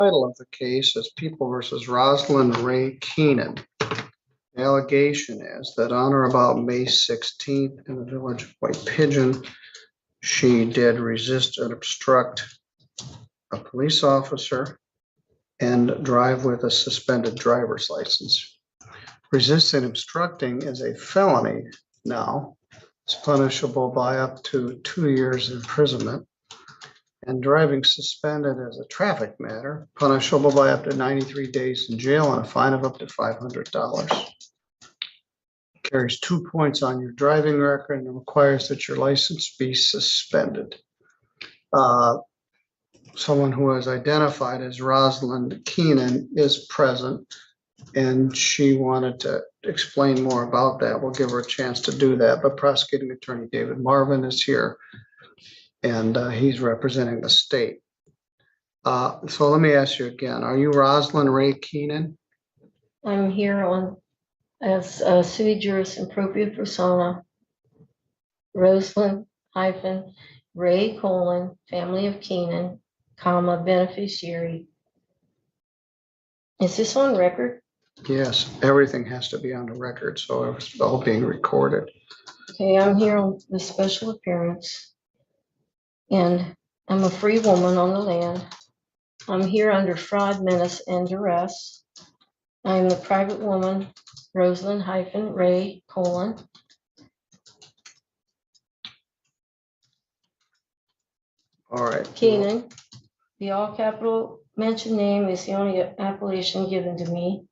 Title of the case is People versus Rosalind Ray Keenan. The allegation is that on or about May 16th in the village of White Pigeon, she did resist and obstruct a police officer and drive with a suspended driver's license. Resisting and obstructing is a felony now. It's punishable by up to 2 years imprisonment. And driving suspended as a traffic matter, punishable by up to 93 days in jail and a fine of up to $500. Carries 2 points on your driving record and requires that your license be suspended. Someone who is identified as Rosalind Keenan is present, and she wanted to explain more about that. We'll give her a chance to do that, but prosecuting attorney David Marvin is here, and he's representing the state. So let me ask you again, are you Rosalind Ray Keenan? I'm here on as a sui juris impropria persona, Rosalind Ray family of Keenan, beneficiary. Is this on record? Yes, everything has to be on the record, so it's all being recorded. Okay, I'm here on the special appearance, and I'm a free woman on the land. I'm here under fraud, menace, and duress. I am the private woman, Rosalind Ray All right. Keenan. The all capital mentioned name is the only appellation given to me.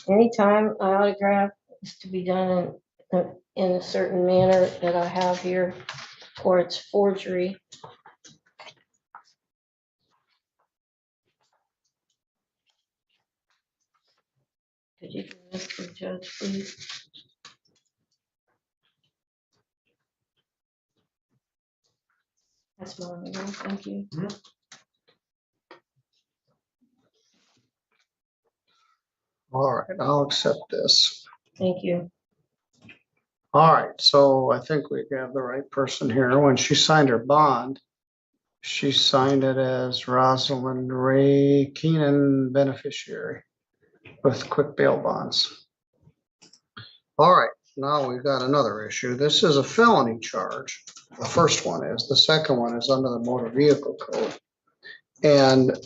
Anytime an autograph is to be done in a certain manner that I have here, or it's forgery. Could you do this for the judge, please? That's my name. Thank you. All right, I'll accept this. Thank you. All right, so I think we have the right person here. When she signed her bond, she signed it as Rosalind Ray Keenan beneficiary with quick bail bonds. All right, now we've got another issue. This is a felony charge. The first one is. The second one is under the motor vehicle code. And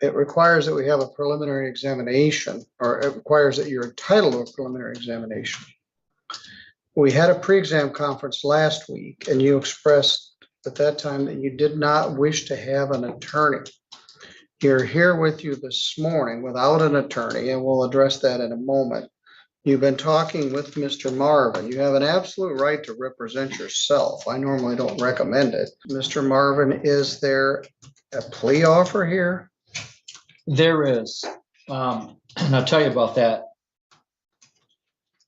it requires that we have a preliminary examination, or it requires that you're entitled to a preliminary examination. We had a pre-exam conference last week, and you expressed at that time that you did not wish to have an attorney. You're here with you this morning without an attorney, and we'll address that in a moment. You've been talking with Mr. Marvin. You have an absolute right to represent yourself. I normally don't recommend it. Mr. Marvin, is there a plea offer here? There is, and I'll tell you about that.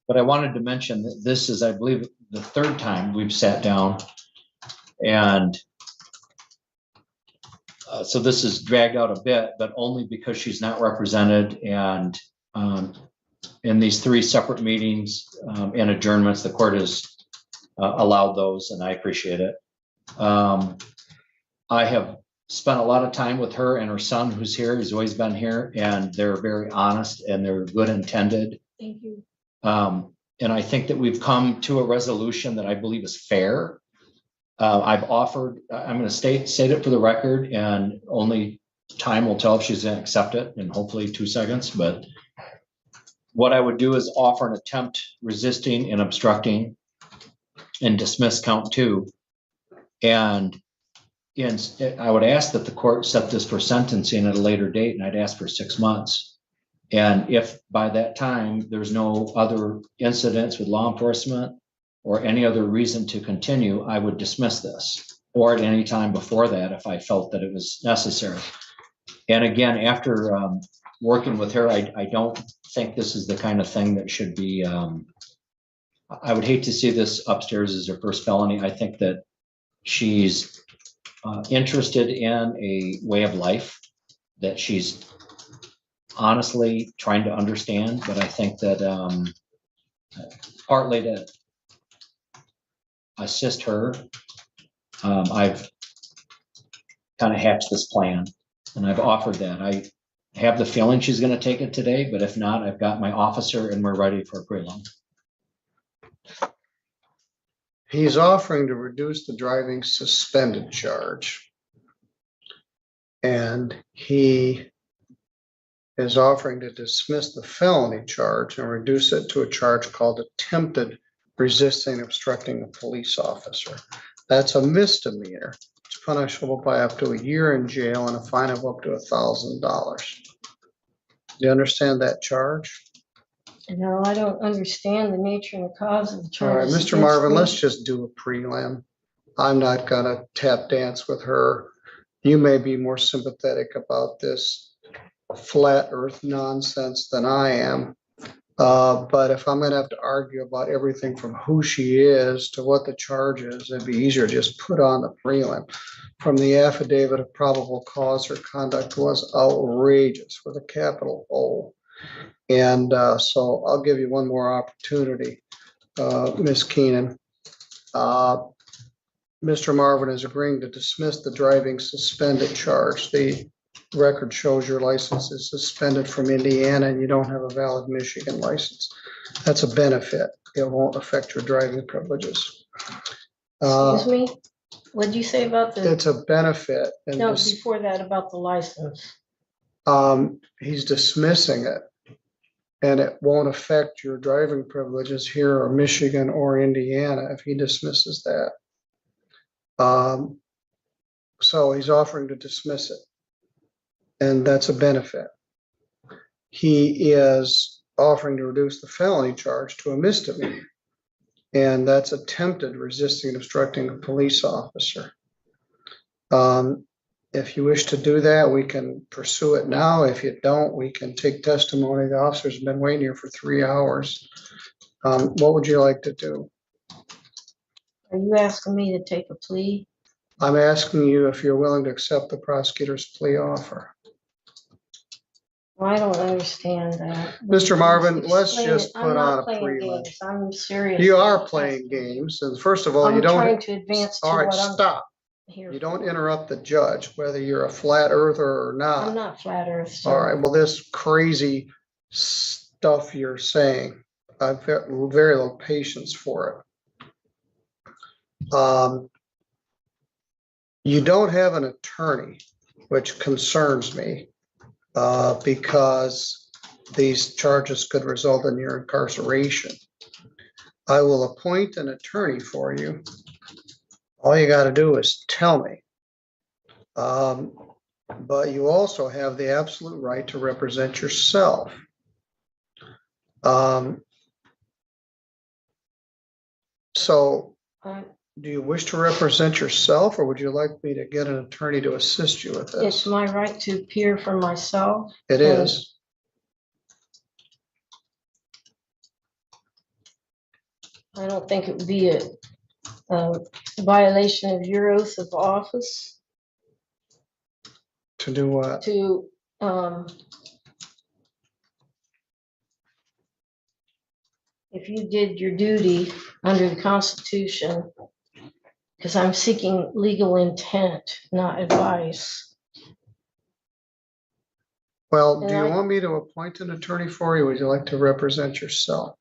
But I wanted to mention that this is, I believe, the third time we've sat down, and so this is dragged out a bit, but only because she's not represented, and in these 3 separate meetings and adjournments, the court has allowed those, and I appreciate it. I have spent a lot of time with her and her son, who's here. He's always been here, and they're very honest and they're good intended. Thank you. And I think that we've come to a resolution that I believe is fair. I've offered, I'm going to state it for the record, and only time will tell if she's going to accept it, in hopefully 2 seconds. But what I would do is offer an attempt resisting and obstructing and dismiss count 2. And I would ask that the court set this for sentencing at a later date, and I'd ask for 6 months. And if by that time there's no other incidents with law enforcement or any other reason to continue, I would dismiss this, or at any time before that if I felt that it was necessary. And again, after working with her, I don't think this is the kind of thing that should be, I would hate to see this upstairs as her first felony. I think that she's interested in a way of life that she's honestly trying to understand, but I think that partly to assist her, I've kind of hatched this plan. And I've offered that. I have the feeling she's gonna take it today, but if not, I've got my officer and we're ready for a prelim. He's offering to reduce the driving suspended charge. And he is offering to dismiss the felony charge and reduce it to a charge called attempted resisting obstructing a police officer. That's a misdemeanor. It's punishable by up to a year in jail and a fine of up to $1,000. Do you understand that charge? No, I don't understand the nature and the cause of the All right, charges. Mr. Marvin, let's just do a prelim. I'm not gonna tap dance with her. You may be more sympathetic about this flat earth nonsense than I am. But if I'm gonna have to argue about everything from who she is to what the charge is, it'd be easier to just put on the prelim. From the affidavit of probable cause, her conduct was outrageous with a capital O. And so I'll give you one more opportunity, Ms. Keenan. Mr. Marvin is agreeing to dismiss the driving suspended charge. The record shows your license is suspended from Indiana and you don't have a valid Michigan license. That's a benefit. It won't affect your driving privileges. Excuse me? What did you say about the, It's a benefit. And no, before that about the license? he's dismissing it. And it won't affect your driving privileges here or Michigan or Indiana if he dismisses that. So he's offering to dismiss it. And that's a benefit. He is offering to reduce the felony charge to a misdemeanor. And that's attempted resisting and obstructing a police officer. If you wish to do that, we can pursue it now. If you don't, we can take testimony. The officer's been waiting here for 3 hours. What would you like to do? Are you asking me to take a plea? I'm asking you if you're willing to accept the prosecutor's plea offer. Well, I don't understand that. Mr. Marvin, let's Explain just it. put I'm not on a playing prelim. games. I'm serious. You are playing games. And first of all, you I'm trying don't. to advance to All right, what I'm stop. here. You don't interrupt the judge, whether you're a flat earther or I'm not. not flat earth. So All right, well, this crazy stuff you're saying, I've got very little patience for it. You don't have an attorney, which concerns me, because these charges could result in your incarceration. I will appoint an attorney for you. All you got to do is tell me. But you also have the absolute right to represent yourself. So do you wish to represent yourself, or would you like me to get an attorney to assist you with it's this? my right to appear for myself. It is. I don't think it would be a violation of your oath of office To do what? to if you did your duty under the Constitution, because I'm seeking legal intent, not advice. Well, do And you I- want me to appoint an attorney for you? Or would you like to represent yourself?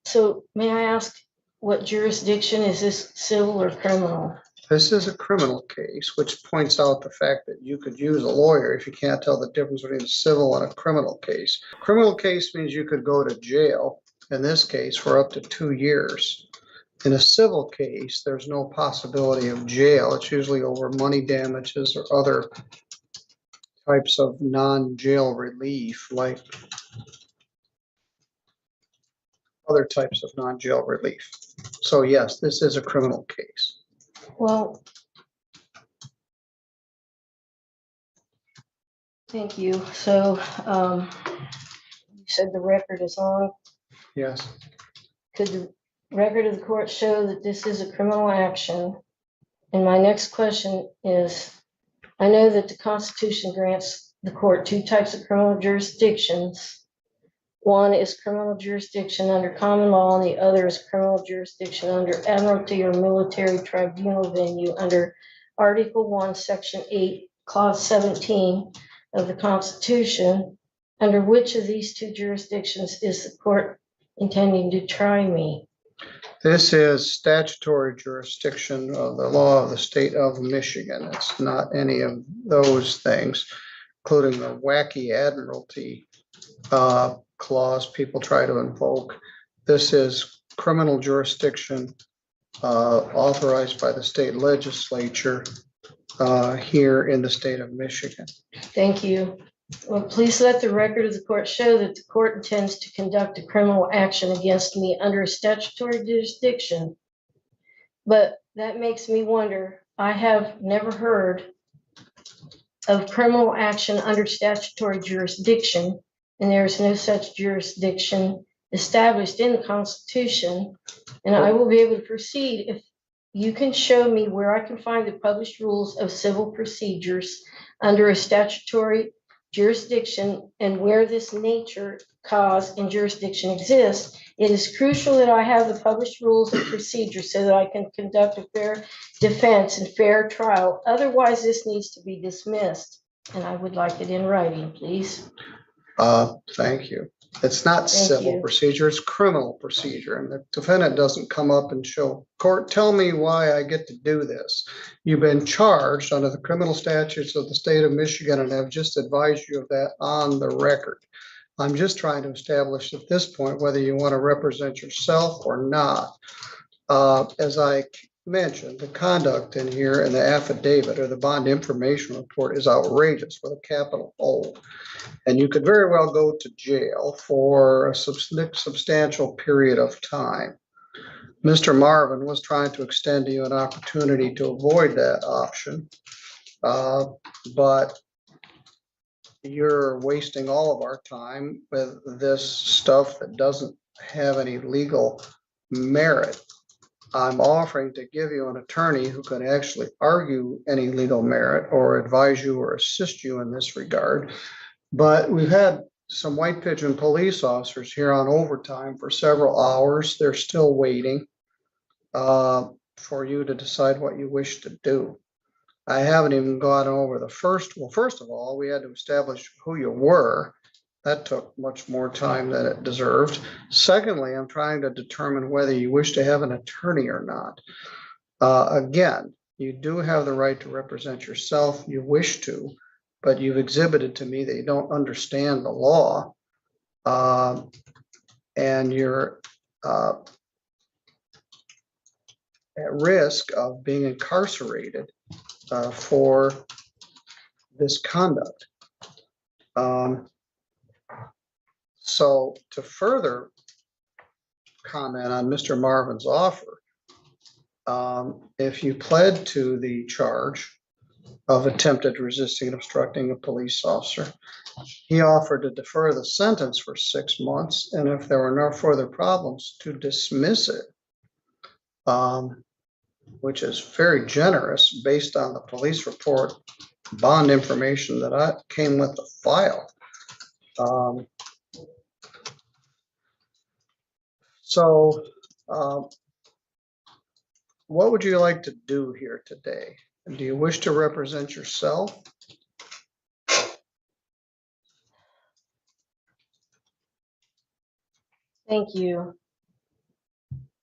So may I ask, what jurisdiction is this, civil or criminal? This is a criminal case, which points out the fact that you could use a lawyer if you can't tell the difference between a civil and a criminal case. Criminal case means you could go to jail, in this case, for up to 2 years. In a civil case, there's no possibility of jail. It's usually over money damages or other types of non-jail relief, like other types of non-jail relief. So yes, this is a criminal case. Well, thank you. So you said the record is on. Yes. Could the record of the court show that this is a criminal action? And my next question is, I know that the Constitution grants the court 2 types of criminal jurisdictions. One is criminal jurisdiction under common law, and the other is criminal jurisdiction under admiralty or military tribunal venue under Article 1, Section 8, Clause 17 of the Constitution. Under which of these two jurisdictions is the court intending to try me? This is statutory jurisdiction of the law of the state of Michigan. It's not any of those things, including the wacky admiralty clause people try to invoke. This is criminal jurisdiction authorized by the state legislature here in the state of Michigan. Thank you. Well, please let the record of the court show that the court intends to conduct a criminal action against me under a statutory jurisdiction. But that makes me wonder, I have never heard of criminal action under statutory jurisdiction, and there is no such jurisdiction established in the Constitution. And I will be able to proceed if you can show me where I can find the published rules of civil procedures under a statutory jurisdiction and where this nature, cause, and jurisdiction exists. It is crucial that I have the published rules of procedure so that I can conduct a fair defense and fair trial. Otherwise, this needs to be dismissed. And I would like it in writing, please. Thank you. It's not civil procedure, it's criminal procedure. And the defendant doesn't come up and show, court, tell me why I get to do this. You've been charged under the criminal statutes of the state of Michigan, and I've just advised you of that on the record. I'm just trying to establish at this point whether you want to represent yourself or not. As I mentioned, the conduct in here in the affidavit or the bond information report is outrageous with a capital O. And you could very well go to jail for a substantial period of time. Mr. Marvin was trying to extend to you an opportunity to avoid that option, but you're wasting all of our time with this stuff that doesn't have any legal merit. I'm offering to give you an attorney who can actually argue any legal merit or advise you or assist you in this regard. But we've had some White Pigeon police officers here on overtime for several hours. They're still waiting for you to decide what you wish to do. I haven't even gone over the first. Well, first of all, we had to establish who you were. That took much more time than it deserved. Secondly, I'm trying to determine whether you wish to have an attorney or not. Again, you do have the right to represent yourself. You wish to, but you've exhibited to me that you don't understand the law, and you're at risk of being incarcerated for this conduct. So to further comment on Mr. Marvin's offer, if you pled to the charge of attempted resisting and obstructing a police officer, he offered to defer the sentence for 6 months, and if there were no further problems, to dismiss it, which is very generous based on the police report bond information that I came with the file. So what would you like to do here today? Do you wish to represent yourself? Thank you.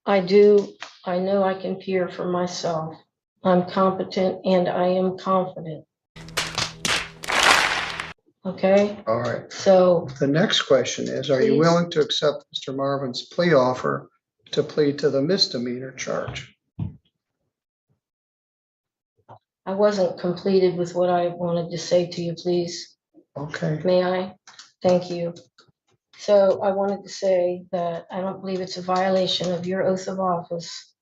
I do. I know I can peer for myself. I'm competent and I am confident. Okay. All right. So the next question is, are you willing to accept Mr. Marvin's plea offer to plead to the misdemeanor charge? I wasn't completed with what I wanted to say to you, please. Okay. May I? Thank you. So I wanted to say that I don't believe it's a violation of your oath of office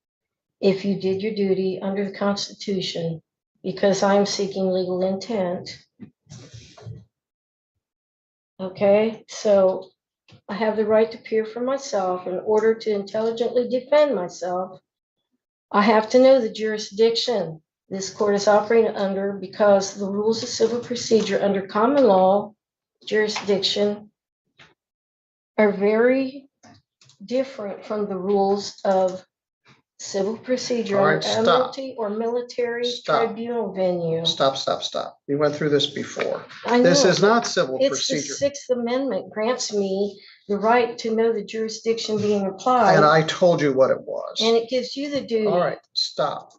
if you did your duty under the Constitution, because I'm seeking legal intent. Okay, so I have the right to peer for myself. In order to intelligently defend myself, I have to know the jurisdiction this court is operating under, because the rules of civil procedure under common law jurisdiction are very different from the rules of civil procedure, All or right, stop. admiralty or military Stop. tribunal venue. Stop, stop, stop. You went through this before. I This know, is not civil it's the procedure. Sixth Amendment grants me the right to know the jurisdiction being applied, And I told you what it was. and it gives you the duty. All right, stop.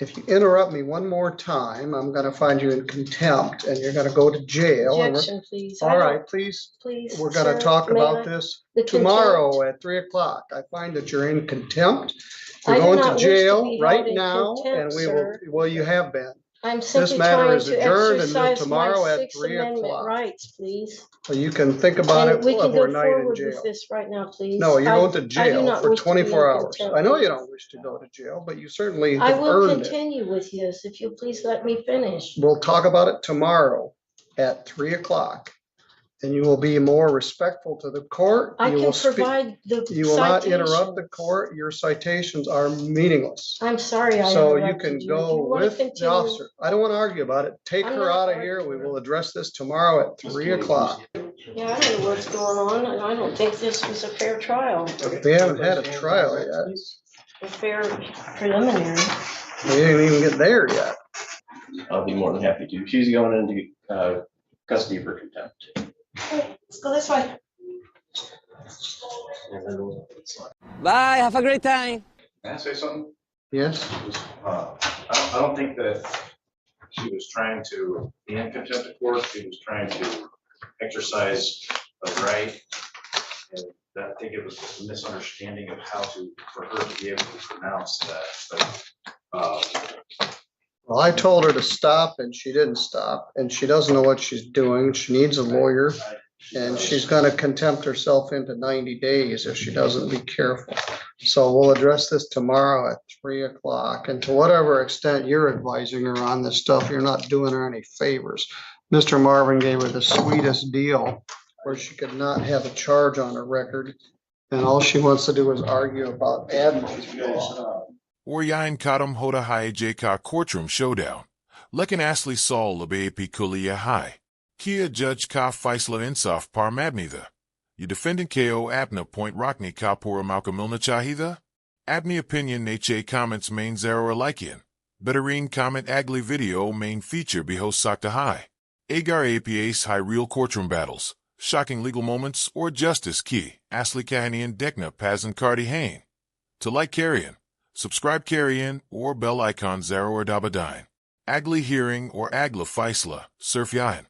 If you interrupt me one more time, I'm gonna find you in contempt and you're gonna go to jail. And Objection, please. all right, please. Please. We're gonna sir, talk may about I- this the tomorrow contempt. at 3 o'clock. I find that you're in contempt. I You're do going not to wish to jail be right held in now and contempt, we will, sir. well, you have been. I'm This simply matter trying is to adjourned until exercise tomorrow my at Sixth 3 Amendment o'clock. rights, please. So you can think about it And we can go overnight in forward jail. with this right now, please. No, you're going to I do jail not for wish to be in 24 hours. contempt. I know you don't wish to go to jail, but you certainly I have will earned it. continue with this if you'll please let me finish. We'll talk about it tomorrow at 3 o'clock. And you will be more respectful to the court. I You can will speak. provide the You will not interrupt the citations. court. Your citations are meaningless. I'm sorry I So you interrupted can you. If you go wanna with the continue- officer. I don't want to argue about it. Take I'm her not out of here. We arguing. will address this tomorrow at 3 o'clock. Yeah, I don't know what's going on, and I don't think this was a fair trial, We haven't had a trial yet. a fair preliminary. We didn't even get there yet. I'll be more than happy to. She's going into custody for contempt. Let's go this way. Bye, have a great time. Can I say something? Yes? I don't think that she was trying to be in contempt of court. She was trying to exercise a right. And I think it was just a misunderstanding of how to, for her to be able to pronounce that. But, Well, I told her to stop and she didn't stop and she doesn't know what she's doing. She needs a lawyer and she's gonna contempt herself into 90 days if she doesn't be careful. So we'll address this tomorrow at 3 o'clock. And to whatever extent you're advising her on this stuff, you're not doing her any favors. Mr. Marvin gave her the sweetest deal where she could not have a charge on her record. And all she wants to do is argue about admiralty law. Waryain Kadam Hoda Hai JK Courtroom Showdown. Lekin Asli Saul Labe Kuliya Hai. Kia Judge Ka Faisla Insaf Par Mabnitha. You defendant KO Abna Point Rockney Kapura Malkamilna Chahida? Abni opinion Nache comments main zero Alikian. Betterine comment Agli video main feature Behos Sakta Hai. Agar APAs High Real Courtroom Battles. Shocking legal moments or justice key. Asli Kahanian Dekna Pazan Cardi Hain. To like Carrion. Subscribe Carrion or bell icon Zero or Dabadine. Agli Hearing or Agla Faisla, Surf Yain.